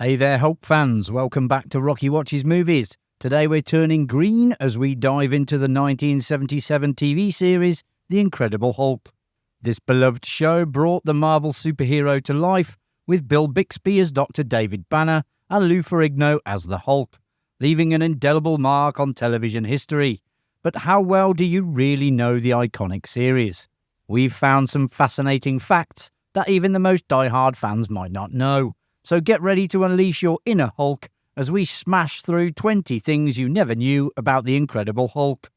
Hey there, Hulk fans. Welcome back to Rocky Watches Movies. Today we're turning green as we dive into the 1977 TV series, The Incredible Hulk. This beloved show brought the Marvel superhero to life with Bill Bixby as Dr. David Banner and Lou Ferrigno as the Hulk, leaving an indelible mark on television history. But how well do you really know the iconic series? We've found some fascinating facts that even the most die-hard fans might not know. So get ready to unleash your inner Hulk as we smash through 20 things you never knew about the Incredible Hulk.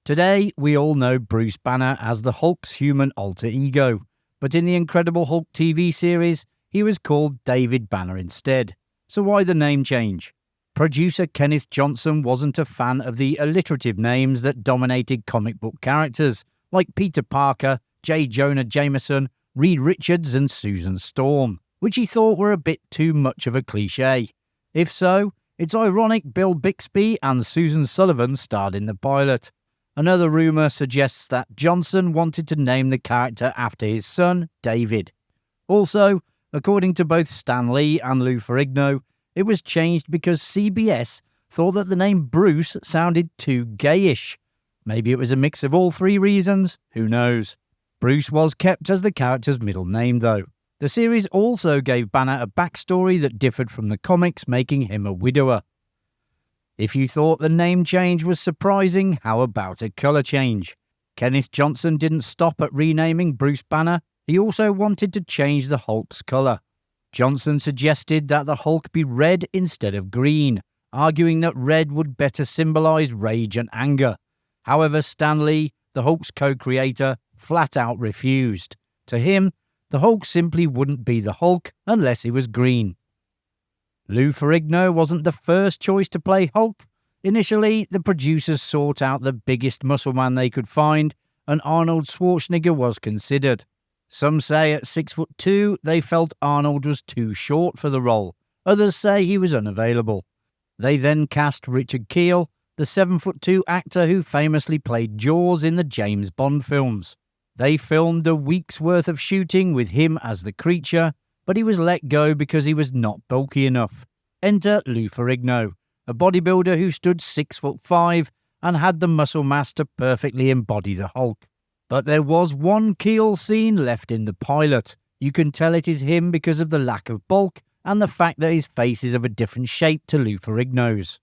Today, we all know Bruce Banner as the Hulk's human alter ego, but in the Incredible Hulk TV series, he was called David Banner instead. So why the name change? Producer Kenneth Johnson wasn't a fan of the alliterative names that dominated comic book characters, like Peter Parker, J. Jonah Jameson, Reed Richards and Susan Storm, which he thought were a bit too much of a cliché. If so, it's ironic Bill Bixby and Susan Sullivan starred in the pilot. Another rumour suggests that Johnson wanted to name the character after his son, David. Also, according to both Stan Lee and Lou Ferrigno, it was changed because CBS thought that the name Bruce sounded too gayish. Maybe it was a mix of all three reasons, who knows. Bruce was kept as the character's middle name though. The series also gave Banner a backstory that differed from the comics, making him a widower. If you thought the name change was surprising, how about a colour change? Kenneth Johnson didn't stop at renaming Bruce Banner, he also wanted to change the Hulk's colour. Johnson suggested that the Hulk be red instead of green, arguing that red would better symbolise rage and anger. However, Stan Lee, the Hulk's co-creator, flat out refused. To him, the Hulk simply wouldn't be the Hulk unless he was green. Lou Ferrigno wasn't the first choice to play Hulk. Initially, the producers sought out the biggest muscle man they could find, and Arnold Schwarzenegger was considered. Some say at 6'2", they felt Arnold was too short for the role. Others say he was unavailable. They then cast Richard Kiel, the 7'2" actor who famously played Jaws in the James Bond films. They filmed a week's worth of shooting with him as the creature, but he was let go because he was not bulky enough. Enter Lou Ferrigno, a bodybuilder who stood 6'5" and had the muscle mass to perfectly embody the Hulk. But there was one Kiel scene left in the pilot. You can tell it is him because of the lack of bulk and the fact that his face is of a different shape to Lou Ferrigno's.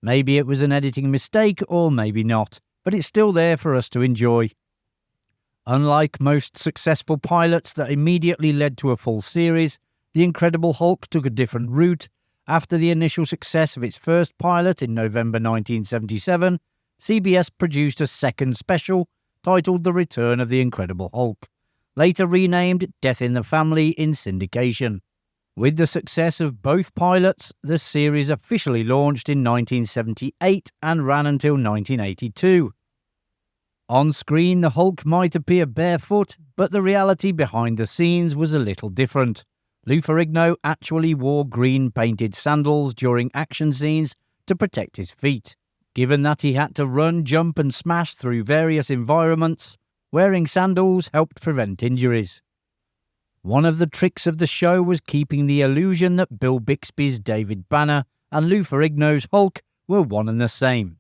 Maybe it was an editing mistake or maybe not, but it's still there for us to enjoy. Unlike most successful pilots that immediately led to a full series, The Incredible Hulk took a different route. After the initial success of its first pilot in November 1977, CBS produced a second special titled The Return of the Incredible Hulk, later renamed Death in the Family in syndication. With the success of both pilots, the series officially launched in 1978 and ran until 1982. On screen, the Hulk might appear barefoot, but the reality behind the scenes was a little different. Lou Ferrigno actually wore green painted sandals during action scenes to protect his feet. Given that he had to run, jump and smash through various environments, wearing sandals helped prevent injuries. One of the tricks of the show was keeping the illusion that Bill Bixby's David Banner and Lou Ferrigno's Hulk were one and the same.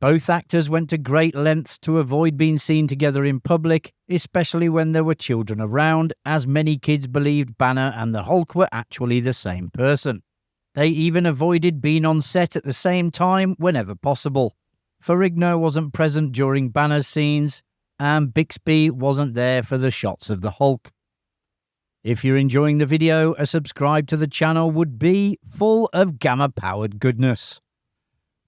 Both actors went to great lengths to avoid being seen together in public, especially when there were children around, as many kids believed Banner and the Hulk were actually the same person. They even avoided being on set at the same time whenever possible. Ferrigno wasn't present during Banner's scenes, and Bixby wasn't there for the shots of the Hulk. If you're enjoying the video, a subscribe to the channel would be full of gamma-powered goodness.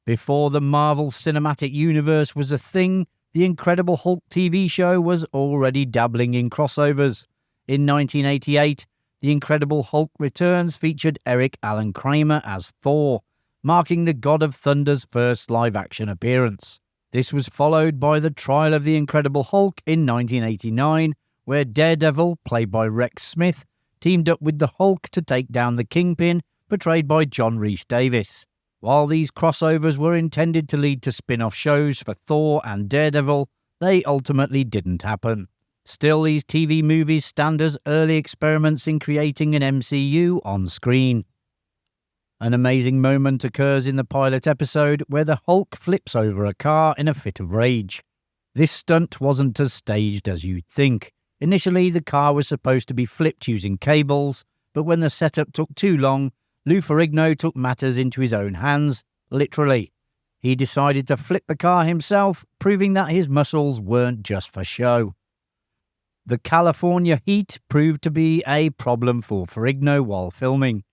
Before the Marvel Cinematic Universe was a thing, the Incredible Hulk TV show was already dabbling in crossovers. In 1988, The Incredible Hulk Returns featured Eric Allen Kramer as Thor, marking the God of Thunder's first live-action appearance. This was followed by the Trial of the Incredible Hulk in 1989, where Daredevil, played by Rex Smith, teamed up with the Hulk to take down the Kingpin, portrayed by John Rhys Davies. While these crossovers were intended to lead to spin-off shows for Thor and Daredevil, they ultimately didn't happen. Still, these TV movies stand as early experiments in creating an MCU on screen. An amazing moment occurs in the pilot episode where the Hulk flips over a car in a fit of rage. This stunt wasn't as staged as you'd think. Initially, the car was supposed to be flipped using cables, but when the setup took too long, Lou Ferrigno took matters into his own hands, literally. He decided to flip the car himself, proving that his muscles weren't just for show. The California heat proved to be a problem for Ferrigno while filming.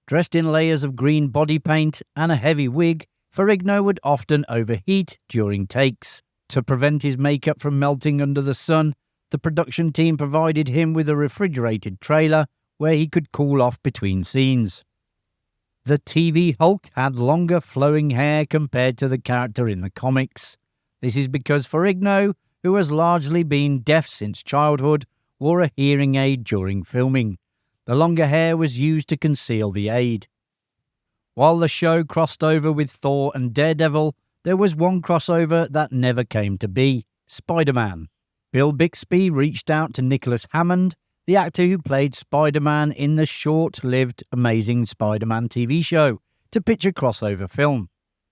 Dressed in layers of green body paint and a heavy wig, Ferrigno would often overheat during takes. To prevent his makeup from melting under the sun, the production team provided him with a refrigerated trailer where he could cool off between scenes. The TV Hulk had longer flowing hair compared to the character in the comics. This is because Ferrigno, who has largely been deaf since childhood, wore a hearing aid during filming. The longer hair was used to conceal the aid. While the show crossed over with Thor and Daredevil, there was one crossover that never came to be: Spider-Man. Bill Bixby reached out to Nicholas Hammond, the actor who played Spider-Man in the short-lived Amazing Spider-Man TV show, to pitch a crossover film.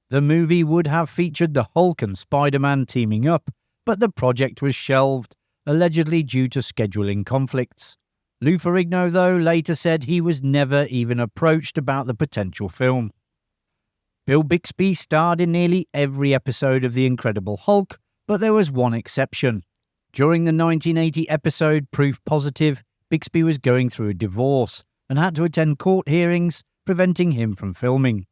The movie would have featured the Hulk and Spider-Man teaming up, but the project was shelved, allegedly due to scheduling conflicts. Lou Ferrigno, though, later said he was never even approached about the potential film. Bill Bixby starred in nearly every episode of The Incredible Hulk, but there was one exception. During the 1980 episode Proof Positive, Bixby was going through a divorce and had to attend court hearings, preventing him from filming.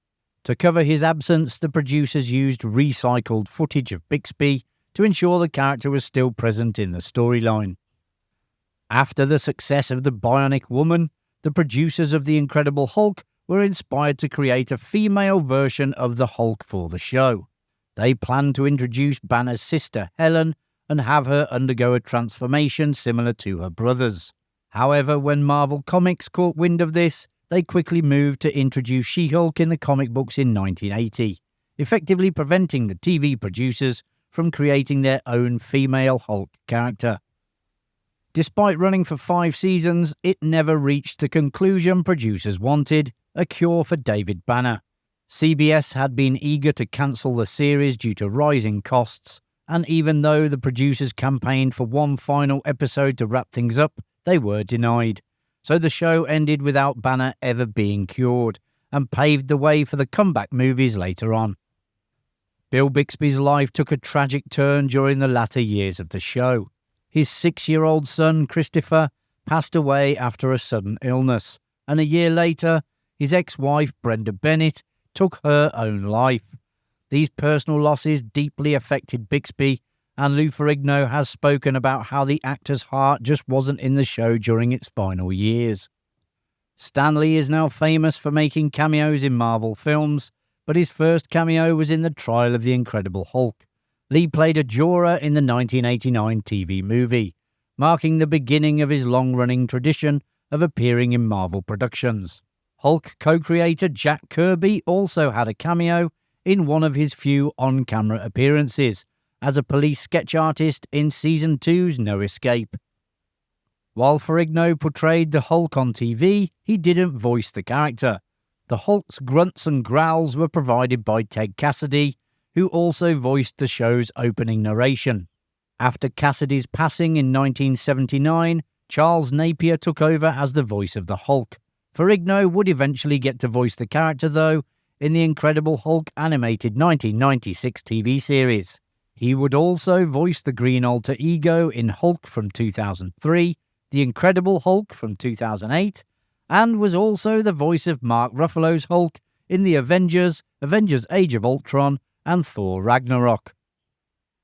To cover his absence, the producers used recycled footage of Bixby to ensure the character was still present in the storyline. After the success of The Bionic Woman, the producers of The Incredible Hulk were inspired to create a female version of the Hulk for the show. They planned to introduce Banner's sister, Helen, and have her undergo a transformation similar to her brother's. However, when Marvel Comics caught wind of this, they quickly moved to introduce She-Hulk in the comic books in 1980, effectively preventing the TV producers from creating their own female Hulk character. Despite running for 5 seasons, it never reached the conclusion producers wanted: a cure for David Banner. CBS had been eager to cancel the series due to rising costs, and even though the producers campaigned for one final episode to wrap things up, they were denied. So the show ended without Banner ever being cured, and paved the way for the comeback movies later on. Bill Bixby's life took a tragic turn during the latter years of the show. His 6-year-old son, Christopher, passed away after a sudden illness, and a year later, his ex-wife, Brenda Bennett, took her own life. These personal losses deeply affected Bixby, and Lou Ferrigno has spoken about how the actor's heart just wasn't in the show during its final years. Stan Lee is now famous for making cameos in Marvel films, but his first cameo was in the trial of the Incredible Hulk. Lee played a juror in the 1989 TV movie, marking the beginning of his long-running tradition of appearing in Marvel productions. Hulk co-creator Jack Kirby also had a cameo in one of his few on-camera appearances, as a police sketch artist in Season 2's No Escape. While Ferrigno portrayed the Hulk on TV, he didn't voice the character. The Hulk's grunts and growls were provided by Ted Cassidy, who also voiced the show's opening narration. After Cassidy's passing in 1979, Charles Napier took over as the voice of the Hulk. Ferrigno would eventually get to voice the character, though, in the Incredible Hulk animated 1996 TV series. He would also voice the green alter ego in Hulk from 2003, The Incredible Hulk from 2008, and was also the voice of Mark Ruffalo's Hulk in The Avengers, Avengers Age of Ultron, and Thor Ragnarok.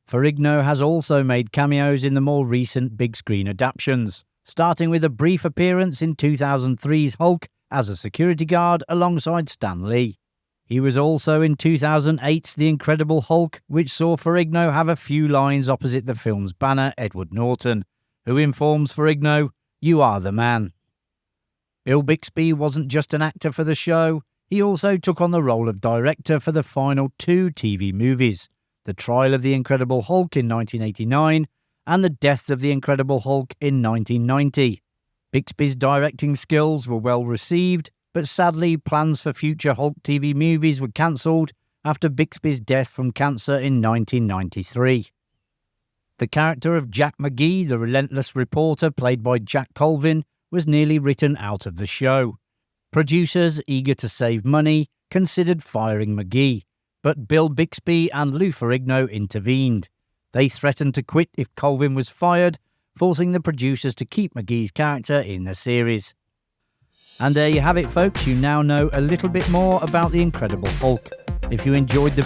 Ferrigno has also made cameos in the more recent big screen adaptations, starting with a brief appearance in 2003's Hulk as a security guard alongside Stan Lee. He was also in 2008's The Incredible Hulk, which saw Ferrigno have a few lines opposite the film's Banner, Edward Norton, who informs Ferrigno, "You are the man." Bill Bixby wasn't just an actor for the show, he also took on the role of director for the final 2 TV movies, The Trial of the Incredible Hulk in 1989 and The Death of the Incredible Hulk in 1990. Bixby's directing skills were well received, but sadly plans for future Hulk TV movies were cancelled after Bixby's death from cancer in 1993. The character of Jack McGee, the relentless reporter played by Jack Colvin, was nearly written out of the show. Producers, eager to save money, considered firing McGee, but Bill Bixby and Lou Ferrigno intervened. They threatened to quit if Colvin was fired, forcing the producers to keep McGee's character in the series. And there you have it, folks. You now know a little bit more about the Incredible Hulk. If you enjoyed the